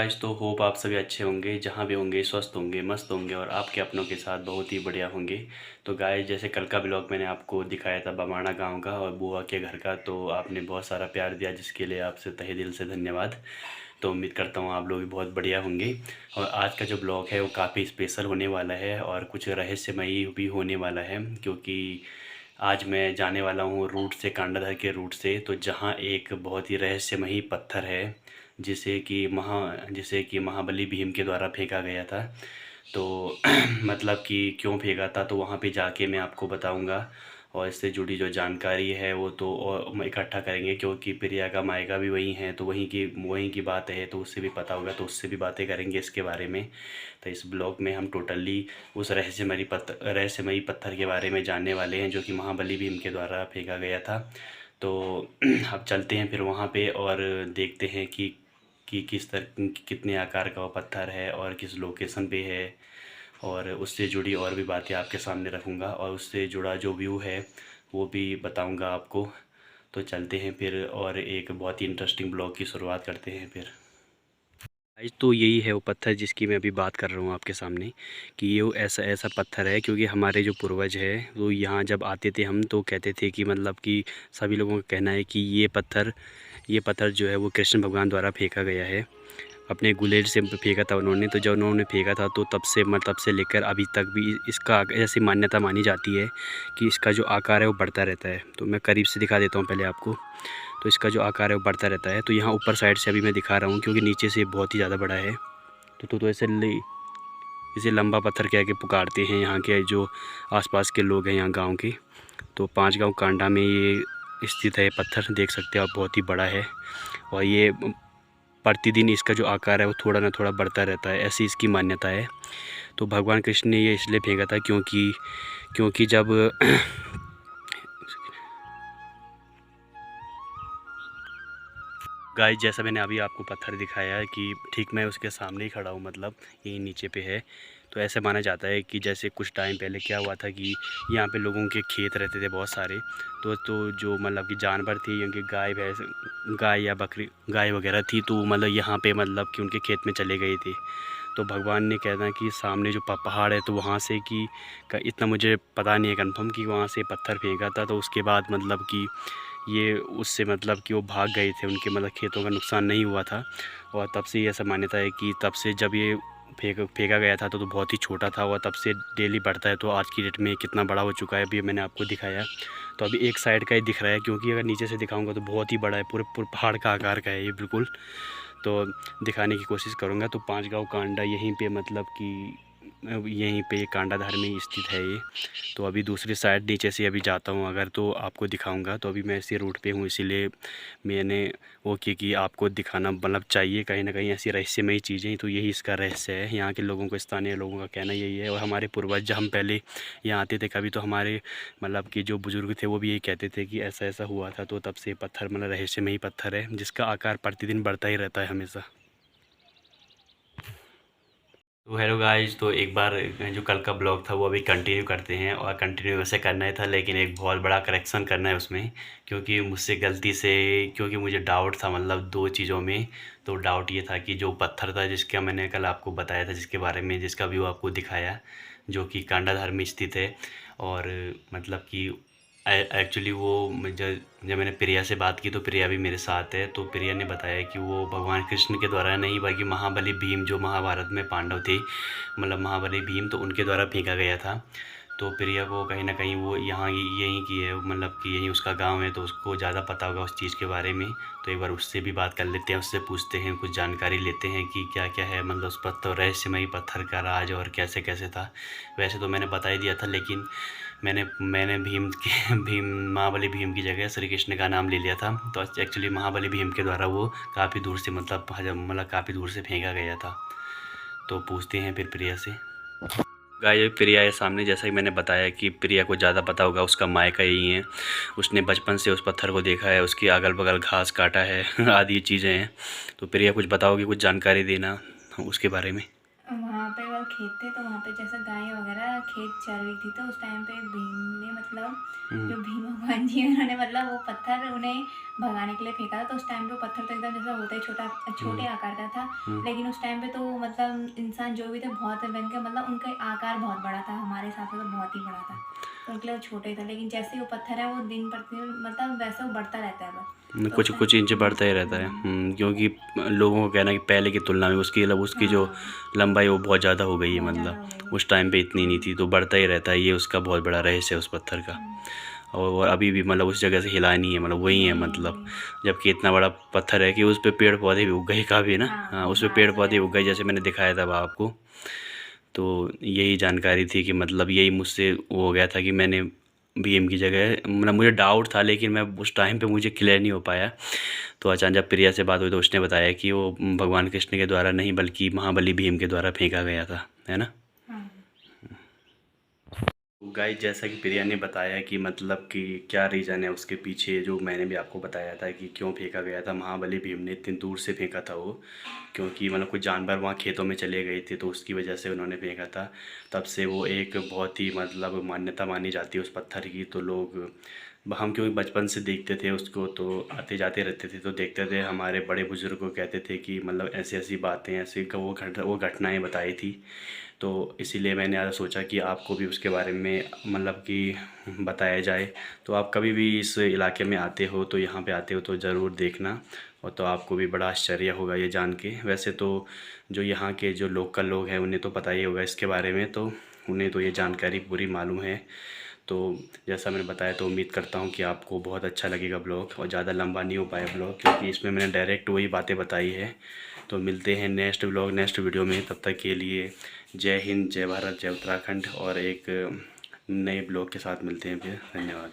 Guys, तो hope आप सभी अच्छे होंगे, जहाँ भी होंगे स्वस्थ होंगे, मस्त होंगे और आपके अपनों के साथ बहुत ही बढ़िया होंगे। तो गाइस, जैसे कल का ब्लॉग मैंने आपको दिखाया था बमाणा गांव का और बुआ के घर का, तो आपने बहुत सारा प्यार दिया जिसके लिए आपसे तहे दिल से धन्यवाद। तो उम्मीद करता हूँ आप लोग भी बहुत बढ़िया होंगे। और आज का जो ब्लॉग है वो काफ़ी स्पेशल होने वाला है और कुछ रहस्यमयी भी होने वाला है, क्योंकि आज मैं जाने वाला हूँ रूट से, कांडाधर के रूट से, तो जहाँ एक बहुत ही रहस्यमयी पत्थर है जिसे कि महाबली भीम के द्वारा फेंका गया था। तो मतलब कि क्यों फेंका था तो वहाँ पे जाके मैं आपको बताऊँगा। और इससे जुड़ी जो जानकारी है वो तो और हम इकट्ठा करेंगे, क्योंकि प्रिया का मायका भी वहीं है, तो वहीं की बात है, तो उससे भी पता होगा, तो उससे भी बातें करेंगे इसके बारे में। तो इस ब्लॉग में हम टोटली उस रहस्यमयी पत्थर के बारे में जानने वाले हैं जो कि महाबली भीम के द्वारा फेंका गया था। तो अब चलते हैं फिर वहाँ पे और देखते हैं कि कितने आकार का वो पत्थर है और किस लोकेशन पे है, और उससे जुड़ी और भी बातें आपके सामने रखूँगा और उससे जुड़ा जो व्यू है वो भी बताऊँगा आपको। तो चलते हैं फिर और एक बहुत ही इंटरेस्टिंग ब्लॉग की शुरुआत करते हैं फिर। गाइस, तो यही है वो पत्थर जिसकी मैं अभी बात कर रहा हूँ आपके सामने, कि ये वो ऐसा ऐसा पत्थर है, क्योंकि हमारे जो पूर्वज है वो यहाँ जब आते थे हम तो कहते थे कि मतलब कि सभी लोगों का कहना है कि ये पत्थर जो है वो कृष्ण भगवान द्वारा फेंका गया है। अपने गुलेल से फेंका था उन्होंने, तो जब उन्होंने फेंका था तो तब से लेकर अभी तक भी इसका ऐसी मान्यता मानी जाती है कि इसका जो आकार है वो बढ़ता रहता है। तो मैं करीब से दिखा देता हूँ पहले आपको। तो इसका जो आकार है वो बढ़ता रहता है। तो यहाँ ऊपर साइड से अभी मैं दिखा रहा हूँ क्योंकि नीचे से बहुत ही ज़्यादा बड़ा है। तो इसे लंबा पत्थर कह के पुकारते हैं यहाँ के जो आसपास के लोग हैं यहाँ गांव के। तो 5 गांव कांडा में ये स्थित है पत्थर, देख सकते हैं आप, बहुत ही बड़ा है। और ये प्रतिदिन इसका जो आकार है वो थोड़ा ना थोड़ा बढ़ता रहता है, ऐसी इसकी मान्यता है। तो भगवान कृष्ण ने ये इसलिए फेंका था क्योंकि जब गाइस, जैसा मैंने अभी आपको पत्थर दिखाया है कि ठीक मैं उसके सामने ही खड़ा हूँ, मतलब यही नीचे पे है। तो ऐसे माना जाता है कि जैसे कुछ टाइम पहले क्या हुआ था कि यहाँ पे लोगों के खेत रहते थे बहुत सारे। तो जो मतलब कि जानवर थे, उनके गाय भैंस, गाय या बकरी, गाय वगैरह थी, तो मतलब यहाँ पे मतलब कि उनके खेत में चले गए थे। तो भगवान ने कहना कि सामने जो पहाड़ है तो वहाँ से कि इतना मुझे पता नहीं है कंफर्म कि वहाँ से पत्थर फेंका था। तो उसके बाद मतलब कि ये उससे मतलब कि वो भाग गए थे, उनके मतलब खेतों का नुकसान नहीं हुआ था। और तब से ये ऐसा मान्यता है कि तब से जब ये फेंका गया था तो बहुत ही छोटा था और तब से डेली बढ़ता है। तो आज की डेट में कितना बड़ा हो चुका है अभी मैंने आपको दिखाया। तो अभी एक साइड का ही दिख रहा है, क्योंकि अगर नीचे से दिखाऊंगा तो बहुत ही बड़ा है, पूरे पूरे पहाड़ का आकार का है ये बिल्कुल। तो दिखाने की कोशिश करूँगा। तो 5 गाँव कांडा यहीं पे मतलब कि यहीं पे कांडाधार में ही स्थित है ये। तो अभी दूसरी साइड नीचे से अभी जाता हूँ अगर, तो आपको दिखाऊंगा। तो अभी मैं इसी रूट पे हूँ, इसीलिए मैंने वो कि आपको दिखाना मतलब चाहिए कहीं ना कहीं ऐसी रहस्यमयी चीज़ें। तो यही इसका रहस्य है, यहाँ के लोगों को, स्थानीय लोगों का कहना यही है। और हमारे पूर्वज जब हम पहले यहाँ आते थे कभी, तो हमारे मतलब कि जो बुज़ुर्ग थे वो भी यही कहते थे कि ऐसा ऐसा हुआ था। तो तब से पत्थर मतलब रहस्यमयी पत्थर है जिसका आकार प्रतिदिन बढ़ता ही रहता है हमेशा। तो हेलो गाइस, तो एक बार जो कल का ब्लॉग था वो अभी कंटिन्यू करते हैं, और कंटिन्यू वैसे करना ही था लेकिन एक बहुत बड़ा करेक्शन करना है उसमें, क्योंकि मुझसे गलती से, क्योंकि मुझे डाउट था मतलब 2 चीज़ों में। तो डाउट ये था कि जो पत्थर था जिसका मैंने कल आपको बताया था, जिसके बारे में जिसका व्यू आपको दिखाया, जो कि कांडाधार में स्थित है। और मतलब कि एक्चुअली वो जब मैंने प्रिया से बात की तो प्रिया भी मेरे साथ है। तो प्रिया ने बताया कि वो भगवान कृष्ण के द्वारा नहीं बल्कि महाबली भीम, जो महाभारत में पांडव थे, मतलब महाबली भीम, तो उनके द्वारा फेंका गया था। तो प्रिया को कहीं ना कहीं वो यहाँ यहीं की है, मतलब कि यहीं उसका गांव है, तो उसको ज़्यादा पता होगा उस चीज़ के बारे में। तो एक बार उससे भी बात कर लेते हैं, उससे पूछते हैं, कुछ जानकारी लेते हैं कि क्या क्या है मतलब उस पत्थर, रहस्यमयी पत्थर का राज और कैसे कैसे था। वैसे तो मैंने बता ही दिया था, लेकिन मैंने भीम के भीम महाबली भीम की जगह श्री कृष्ण का नाम ले लिया था। तो एक्चुअली महाबली भीम के द्वारा वो काफ़ी दूर से मतलब काफ़ी दूर से फेंका गया था। तो पूछते हैं फिर प्रिया से। गाय प्रिया है सामने, जैसा कि मैंने बताया कि प्रिया को ज़्यादा पता होगा, उसका मायका यही है। उसने बचपन से उस पत्थर को देखा है, उसके अगल बगल घास काटा है आदि चीज़ें हैं। तो प्रिया कुछ बताओगी, कुछ जानकारी देना उसके बारे में। वहाँ पे वो खेत थे, तो वहाँ पे जैसे गाय वगैरह खेत चर रही थी, तो उस टाइम पे भीम ने मतलब हम्म। जो भीम भगवान जी उन्होंने मतलब वो पत्थर उन्हें भगाने के लिए फेंका था, तो उस टाइम पे वो पत्थर तो एकदम जैसा होता है छोटा, छोटे हुँ, आकार का था। हुँ, लेकिन उस टाइम पे तो मतलब इंसान जो भी थे बहुत भयंकर, मतलब उनका आकार बहुत बड़ा था, हमारे हिसाब से तो बहुत ही बड़ा था। तो उनके लिए वो छोटे थे, लेकिन जैसे ही वो पत्थर है वो दिन प्रतिदिन मतलब वैसे वो बढ़ता रहता है बस। तो कुछ उस टाइम कुछ इंच बढ़ता ही रहता है। क्योंकि लोगों का कहना है कि पहले की तुलना में उसकी जो हाँ, लंबाई वो बहुत ज़्यादा हो गई है, बहुत ज़्यादा मतलब हो गई है। उस टाइम पे इतनी नहीं हुँ, थी, तो बढ़ता ही रहता है, ये उसका बहुत बड़ा रहस्य है उस पत्थर का। हुँ। और अभी भी मतलब उस जगह से हिला नहीं है, मतलब वही है नहीं है, मतलब। वही है। जबकि इतना बड़ा पत्थर है कि उस पे पेड़ पौधे भी उग गए काफ़ी ना। हाँ, हाँ, उस पे पेड़ घास पौधे वगैरह उग गए सब। जैसे मैंने दिखाया था आपको। तो यही जानकारी थी कि मतलब यही मुझसे वो हो गया था कि मैंने भीम की जगह, मतलब मुझे डाउट था लेकिन मैं उस टाइम पे मुझे क्लियर नहीं हो पाया। तो अचानक जब प्रिया से बात हुई तो उसने बताया कि वो भगवान कृष्ण के द्वारा नहीं बल्कि महाबली भीम के द्वारा फेंका गया था, है ना। हाँ। गाइस, जैसा कि प्रिया ने बताया कि मतलब कि क्या रीज़न है उसके पीछे, जो मैंने भी आपको बताया था कि क्यों फेंका गया था महाबली भीम ने, इतनी दूर से फेंका था वो। क्योंकि मतलब कुछ जानवर वहाँ खेतों में चले गए थे तो उसकी वजह से उन्होंने फेंका था। तब से वो एक बहुत ही मतलब मान्यता मानी जाती है उस पत्थर की। तो लोग, हम क्योंकि बचपन से देखते थे उसको, तो आते जाते रहते थे तो देखते थे, हमारे बड़े बुजुर्ग को कहते थे कि मतलब ऐसी ऐसी बातें, ऐसी वो घटनाएं बताई थी। तो इसीलिए मैंने आज सोचा कि आपको भी उसके बारे में मतलब कि बताया जाए। तो आप कभी भी इस इलाके में आते हो, तो यहाँ पे आते हो तो ज़रूर देखना। और तो आपको भी बड़ा आश्चर्य होगा ये जान के। वैसे तो जो यहाँ के जो लोकल लोग हैं उन्हें तो पता ही होगा इसके बारे में, तो उन्हें तो ये जानकारी पूरी मालूम है। तो जैसा मैंने बताया, तो उम्मीद करता हूँ कि आपको बहुत अच्छा लगेगा ब्लॉग, और ज़्यादा लंबा नहीं हो पाया ब्लॉग क्योंकि इसमें मैंने डायरेक्ट वही बातें बताई है। तो मिलते हैं नेक्स्ट ब्लॉग, नेक्स्ट वीडियो में। तब तक के लिए जय हिंद, जय भारत, जय उत्तराखंड, और एक नए ब्लॉग के साथ मिलते हैं फिर। धन्यवाद।